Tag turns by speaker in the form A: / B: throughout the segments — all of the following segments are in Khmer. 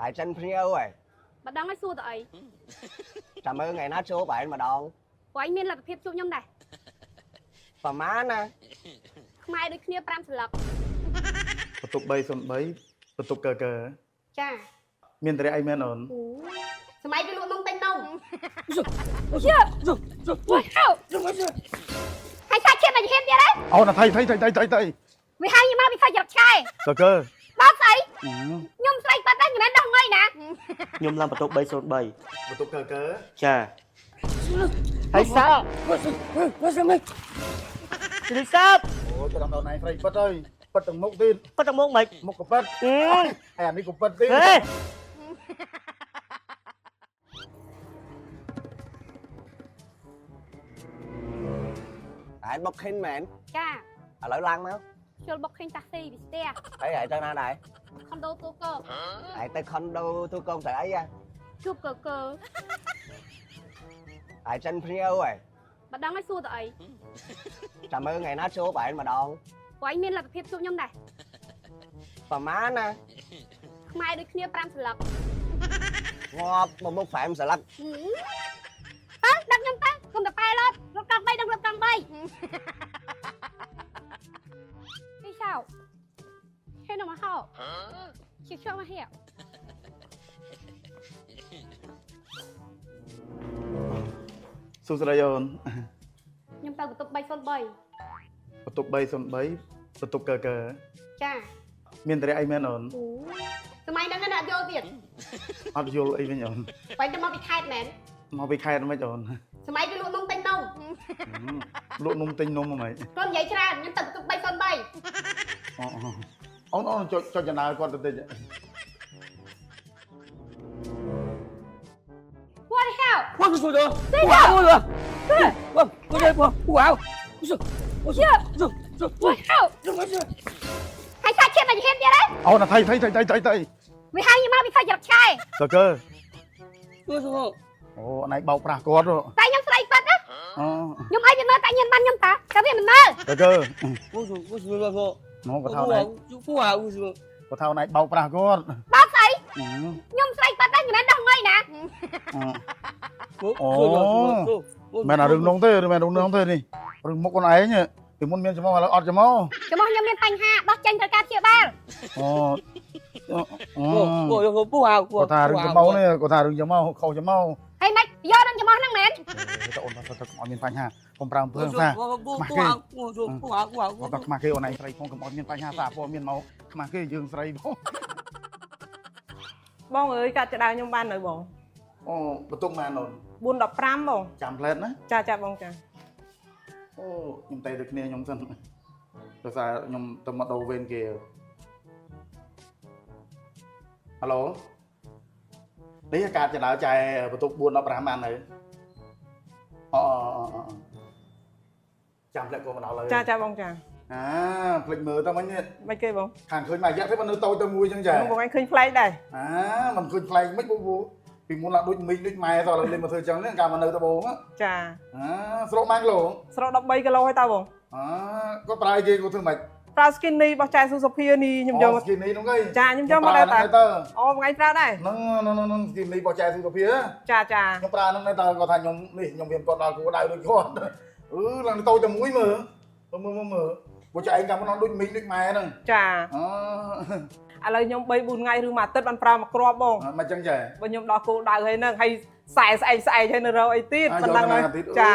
A: Tại tranh phi ơi
B: Bạn đang nói xua tụi ấy.
A: Cảm ơn ngày nát số bạn mà đòn
B: Của anh miên là phiếp chụp nhóm này.
A: Và má nè
B: Không ai được kia pram sờ lọc.
C: បន្ទប់303បន្ទប់កើកើ
B: Chà
C: មានតែអីមែនអូន
B: Sao mày đi luôn nông tanh nông. Chưa Ui hao Hai xa chết là gì hết vậy đấy.
C: អូនថៃ
B: Vì hai như mau bị sao giật trai.
C: កើកើ
B: Bác ấy Nhung xoay bắt anh người đông ngay nè.
D: ខ្ញុំឡើងបន្ទប់303
C: បន្ទប់កើកើ
D: ចា ហើយសើរីសើប
C: អូទៅដល់ណៃព្រៃពិតហើយពិតទាំងមុខទៀត
D: គាត់ទៅមកមិន
C: មុខក៏ពិតអានេះក៏ពិតទៀត
D: ហេ
A: Tại anh bốc khinh mẹn
B: Chà
A: À lỡ lăng máu
B: Chôl bọc khinh taxi bị xe.
A: Ấy vậy tên nào đại
B: Condo tô cơ
A: Tại tên condo tôi con tại ấy
B: Chụp cờ cờ.
A: Tại tranh phi ơi
B: Bạn đang nói xua tụi ấy.
A: Cảm ơn ngày nát số bạn mà đòn
B: Của anh miên là phiếp chụp nhóm này.
A: Và má nè
B: Không ai được kia pram sờ lọc.
A: Ngọt mà bốc phạm sợ lắm
B: Đặt nhóm ta Cùng tập bay lên. Lột càng bay lột càng bay. Đi sao Thế nào mà hao Chịu cho mà hiểu
C: សួស្ដីអូន
B: Nhưng tao tập bay son bay.
C: បន្ទប់303បន្ទប់កើកើ
B: Chà
C: មានតែអីមែនអូន
B: Sao mày đang vô việc.
C: អត់យល់អីវិញអូន
B: Quay cho mau bị khai mến.
C: មកពីខេត្តមិនអូន
B: Sao mày đi luôn nông tanh nông.
C: លក់នំទិញនំហ្មង
B: Con vậy ra nhưng tao tập bay son bay.
C: អូនចុចចំណាយគាត់ទៅតិច
B: What the hell
D: Quang rồi rồi.
B: Đi
D: Wow
B: nào
D: rồi. Vâng, có đây wow. Wow.
B: Chưa
D: Rồi, rồi.
B: What the hell Hai xa chết là gì hết vậy đấy.
C: អូនថៃ
B: Vì hai như mau bị sao giật trai.
C: កើកើ
D: Rồi rồi.
C: អូណៃបោកប្រាស់គាត់
B: Tại nhóm xoay bắt á.
C: អូ
B: Nhóm ai bị nơi tại nhiên ban nhóm ta. Sao biết mình nơi
C: កើកើ
D: Ôi rồi, ôi rồi rồi.
C: មកគាត់ថាណៃ
D: Phú Hào ôi rồi.
C: គាត់ថាណៃបោកប្រាស់គាត់
B: Bác ấy Nhóm xoay bắt á người đông ngay nè.
D: Rồi rồi.
C: មែនអារឿងនងទេមែនរឿងនងទេនេះរឿងមុខខ្លួនឯងពីមុនមានចំមកឥឡូវអត់ចំមក
B: Cho mong nhóm lên thành hạ. Bác tranh thời ca chia ba.
C: អូ
D: Rồi rồi Phú Hào.
C: គាត់ថារឿងចំមកនេះគាត់ថារឿងចំមកខុសចំមក
B: Hay mày vô lên cho mong năng mến.
C: ទៅអូនថាអត់មានបញ្ហាកុំប្រាំព្រឿងថា
D: Phú Hào. Phú Hào.
C: គាត់ថាខ្មាស់គេអូនឯងស្រីផងកុំអត់មានបញ្ហាសារព័ត៌មានមកខ្មាស់គេយើងស្រីផង
E: បងអើយកាត់ចដៅខ្ញុំបាននៅបង
C: អូបន្ទុកម៉ានអូន
E: 415បង
C: ចាំផ្លែតណា
E: ចាបងចា
C: អូខ្ញុំទៅដូចគ្នាខ្ញុំសិនដោយសារខ្ញុំទៅមកដូរវេនគេហៅឡូនេះកាត់ចដៅចែបន្ទុក415បាននៅអូចាំផ្លែតក៏មកដល់ហើយ
E: ចាបងចា
C: ផ្លេចមើលទៅមិញ
E: មិនគេបង
C: ខាងឃើញមួយរយៈទេមិននៅតូចទៅមួយចឹងចា
E: បងឯងឃើញផ្លែកដែរ
C: មិនឃើញផ្លែកមិនពូពីមុនឡាដូចមីដូចម៉ែតើលេងមកធ្វើចឹងហ្នឹងកាលមកនៅត្បូង
E: ចា
C: ស្រកម៉ាំងគីឡូ
E: ស្រក13គីឡូហើយតើបង
C: គាត់ប្រើគេគាត់ធ្វើម៉េច
E: ប្រើ skinny របស់ចែសុសុភានេះខ្ញុំយកមក
C: skinny ហ្នឹងឯង
E: ចាខ្ញុំយកមកដែរតើអូបងឯងប្រើដែរ
C: ហ្នឹង skinny របស់ចែសុសុភា
E: ចា
C: ខ្ញុំប្រើហ្នឹងតែគាត់ថាខ្ញុំនេះខ្ញុំមានគាត់ដល់គោដៅដូចគាត់ឡើងតូចតែមួយមើលពួកចែឯងកាលមកដូចមីដូចម៉ែហ្នឹង
E: ចា ឥឡូវខ្ញុំ3 4ថ្ងៃឬមួយអាទិត្យបានប្រើមកគ្រាប់បង
C: មិនចឹងចា
E: បើខ្ញុំដល់គោដៅហើយហ្នឹងហើយស្អែកហើយនៅរកអីទៀតមិនដឹងហើយចា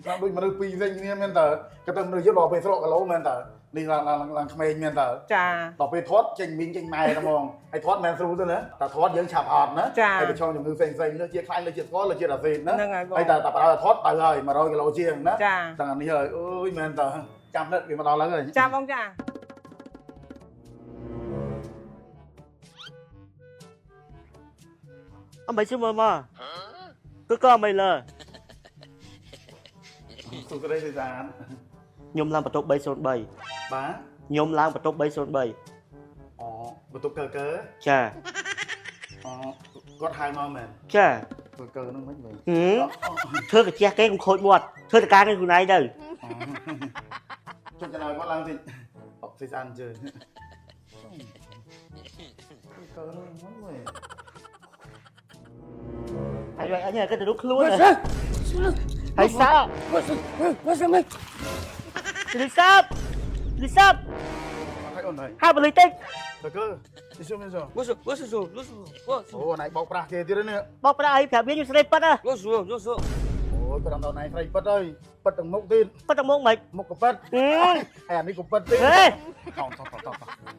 C: ឡើងដូចមនុស្សពីរផ្សេងគ្នាមែនតើគាត់ទៅមនុស្សយកដល់ពេលស្រកគីឡូមែនតើនេះឡើងក្មេងមែនតើ
E: ចា
C: ដល់ពេលធាត់ចេញមីងចេញម៉ែហ្មងហើយធាត់មិនស្រួលទេណាតែធាត់យើងឆាប់អត់ណាហើយប្រឈមជំងឺផ្សេងលើជាខ្លាញ់លើជាស្គាល់លើជាអាស៊ីតណាហើយតែប្រើធាត់ទៅហើយ100គីឡូជាងណាទាំងអានេះហើយអើយមែនតើចាំផ្លិតវាមកដល់ហើយ
E: ចាបងចា
D: Ông mày chưa mơ mà. Cứ có mày lờ.
C: សុខស្ដីសិសាន
D: ខ្ញុំឡើងបន្ទប់303
C: បាទ
D: ខ្ញុំឡើងបន្ទប់303
C: អូបន្ទប់កើកើ
D: ចា
C: អូគាត់ហៅមកមែន
D: ចា
C: កើកើហ្នឹងមិនមែន
D: ធ្វើកាជះគេកុំខូចមាត់ធ្វើតការគេខ្លួនឯងទៅ
C: ចុចចណឲ្យគាត់ឡើងតិចសិសានជើ
D: Hay rồi anh ơi cái đứa luôn rồi. Hay sao? Đi sắp. Đi sắp. Hai bờ lì tinh.
C: Tờ cơ. Đi xuống bên rồi.
E: Bos.
C: Ồ này bọc ra kia tí nữa nè.
D: Bọc ra ai cả biết như sợi bắt á.
E: Bos.
C: Ôi cái đầu này phải bật ơi. Bật bằng mốc tin.
D: Bắt trong mông mày.
C: Mốc của bật. Em đi của bật tin.
D: Ê.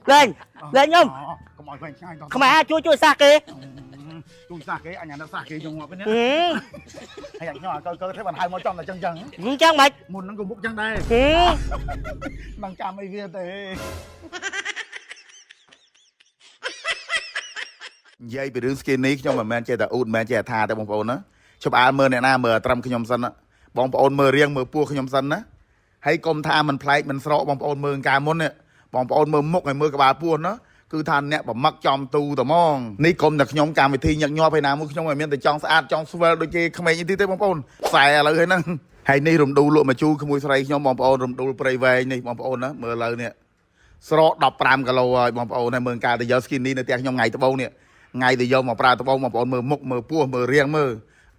D: Lên. Lên nhung.
C: Không mọi người ngay đó.
D: Không mà chui xa kìa.
C: Chui xa kế anh nó xa kế trong ngọt bên nhá.
D: Ừ.
C: Hay anh nhỏ cơ thế bằng hai món trong là chân chân.
D: Chân mày.
C: Muốn nó cùng bút chân đây.
D: Ừ.
C: Bằng chạm ấy kia thế. និយាយពីរឿង skin នេះខ្ញុំមិនមែនចេះតែអ៊ូតមិនមែនចេះថាទេបងប្អូនណាជប់អានមើលអ្នកណាមើលត្រឹមខ្ញុំសិនណាបងប្អូនមើលរៀងមើលពោះខ្ញុំសិនណាហើយកុំថាមិនប្លែកមិនស្រកបងប្អូនមើលកាលមុននេះបងប្អូនមើលមុខហើយមើលក្បាលពោះណាគឺថាអ្នកប្រម៉ាក់ចំទូតែហ្មងនេះកុំតែខ្ញុំកម្មវិធីញឹកញាប់ឯណាមួយខ្ញុំឲ្យមានតែចង់ស្អាតចង់ស្វិលដូចគេក្មេងនេះទេបងប្អូនខ្សែឥឡូវហ្នឹងហើយនេះរំដួលលក់មកជូរក្មួយស្រីខ្ញុំបងប្អូនរំដួលព្រៃវែងនេះបងប្អូនណាមើលឥឡូវនេះស្រក15គីឡូហើយបងប្អូនហើយមើលការទៅយក skin នេះនៅផ្ទះខ្ញុំថ្ងៃត្បូងនេះថ្ងៃទៅយកមកប្រើត្បូងបងប្អូនមើលមុខមើលពោះមើលរៀងមើល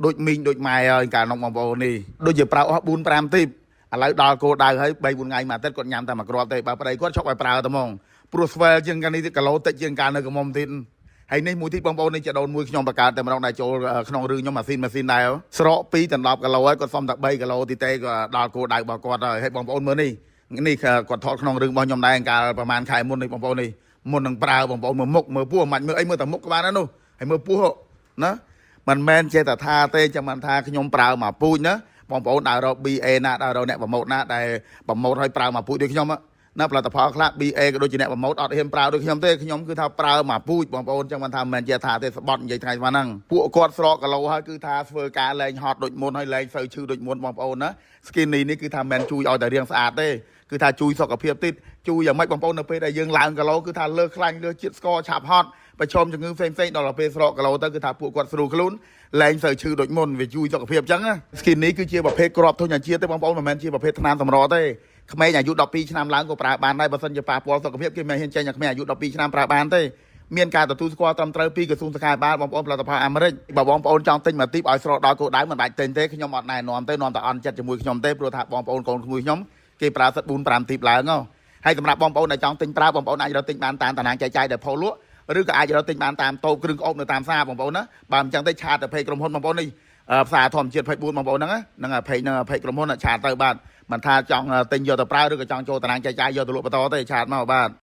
C: ដូចមីងដូចម៉ែហើយកាលនោះបងប្អូននេះដូចជាប្រើអស់4 5ទីបឥឡូវដល់គោលដៅហើយ3 4ថ្ងៃមួយអាទិត្យគាត់ញ៉ាំតែមួយគ្រាប់ទេបើប្តីគាត់ឈប់ឲ្យប្រើតែហ្មងព្រោះស្វែលជាងកាលនេះគីឡូតិចជាងកាលនៅកមុំទៀតហើយនេះមួយទៀតបងប្អូននេះជាដូនមួយខ្ញុំបង្កើតតែម្ដងដែរចូលក្នុងរឿងខ្ញុំម៉ាស៊ីនដែរស្រក2ទៅ10គីឡូហើយគាត់សុំតែ3គីឡូទីទេក៏ដល់គោលដៅរបស់គាត់ហើយបងប្អូនមើលនេះគាត់ថតក្នុងរឿងរបស់ខ្ញុំដែរកាលប្រហែលខែមុននេះបងប្អូននេះមុននឹងប្រើបងប្អូនមើលមុខមើលពោះមិនមើលអីមើលតែមុខក៏បានដែរនោះហើយមើលពោះណាមិនមែនចេះតែថាទេចាំមិនថាខ្ញុំប្រើមកពូជណាបងប្អូនដើររក BA ណាដើររកអ្នកប្រម៉ូទណាដែលប្រម៉ូទឲ្យប្រើមកពូជដូចខ្ញុំណាផលិតផលខ្លះ BA ក៏ដូចជាអ្នកប្រម៉ូទអត់ហ៊ានប្រើដូចខ្ញុំទេខ្ញុំគឺថាប្រើមកពូជបងប្អូនចាំមិនថាមិនមែនចេះថាទេស្បត់និយាយថ្ងៃស្មានហ្នឹងពួកគាត់ស្រកគីឡូហើយគឺថាធ្វើការលែងហត់ដូចមុនហើយលែងសូវឈឺដូចមុនបងប្អូនណា skin នេះគឺថាមិនជួយឲ្យតែរាងស្អាតទេគឺថាជួយសុខភាពទៀតជួយយ៉ាងម៉េចបងប្អូននៅពេលដែលយើងឡើងគីឡូគឺថាលើខ្លាញ់លើជាតិស្ករឆាប់ហត់ប្រឈមជំងឺផ្សេងដល់ពេលស្រកគីឡូទៅគឺថាពួកគាត់ស្រួលខ្លួនលែងសូវឈឺដូចមុនវាជួយសុខភាពអញ្ចឹង skin នេះគឺជាប្រភេទគ្រាប់ធញ្ញជាតិទេបងប្អូនមិនមែនជាប្រភេទថ្នាំសម្រទេក្មេងអាយុ12ឆ្នាំឡើងក៏ប្រើបានដែរបើសិនជាប៉ះពាល់សុខភាពគេមិនហ៊ានចេញឲ្យក្មេងអាយុ12ឆ្នាំប្រើបានទេមានការទទួលស្គាល់ត្រឹមត្រូវពីក្រសួងសុខាភិបាលបងប្អូនផលិតផលអាមេរិកបើបងប្អូនចង់ទិញមកទីបឲ្យស្រកដល់គោលដៅមិនបាច់ទិញទេខ្ញុំអត់ណែនាំទេនាំតែអន់ចិត្តជាមួយខ្ញុំទេព្រោះថាបងប្អូនកូនក្មួយខ្ញុំគេប្រើសិត4 5ទីបឡើងហើយសម្រាប់បងប្អូនដែលចង់ទិញប្រើបងប្អូនអាចរកទិញបានតាមតារាងចែកចាយដែលផុលលក់ឬក៏អាចរកទិញបានតាមតូបគ្រឿងក្អូបនៅតាមផ្សារបងប្អូនណាបើមិនចឹងទេឆាតទៅពេកក្រុមហ៊ុនបងប្អូននេះផ្សារធម្មជាតិ24បងប្អូនហ្នឹងពេកហ្នឹងពេកក្រុមហ៊ុនឆាតទៅបាទមិនថាចង់ទិញយកទៅប្រើឬក៏ចង់ចូលតារាងចែកចាយយកទៅលក់បន្តទេឆាតមកបាទ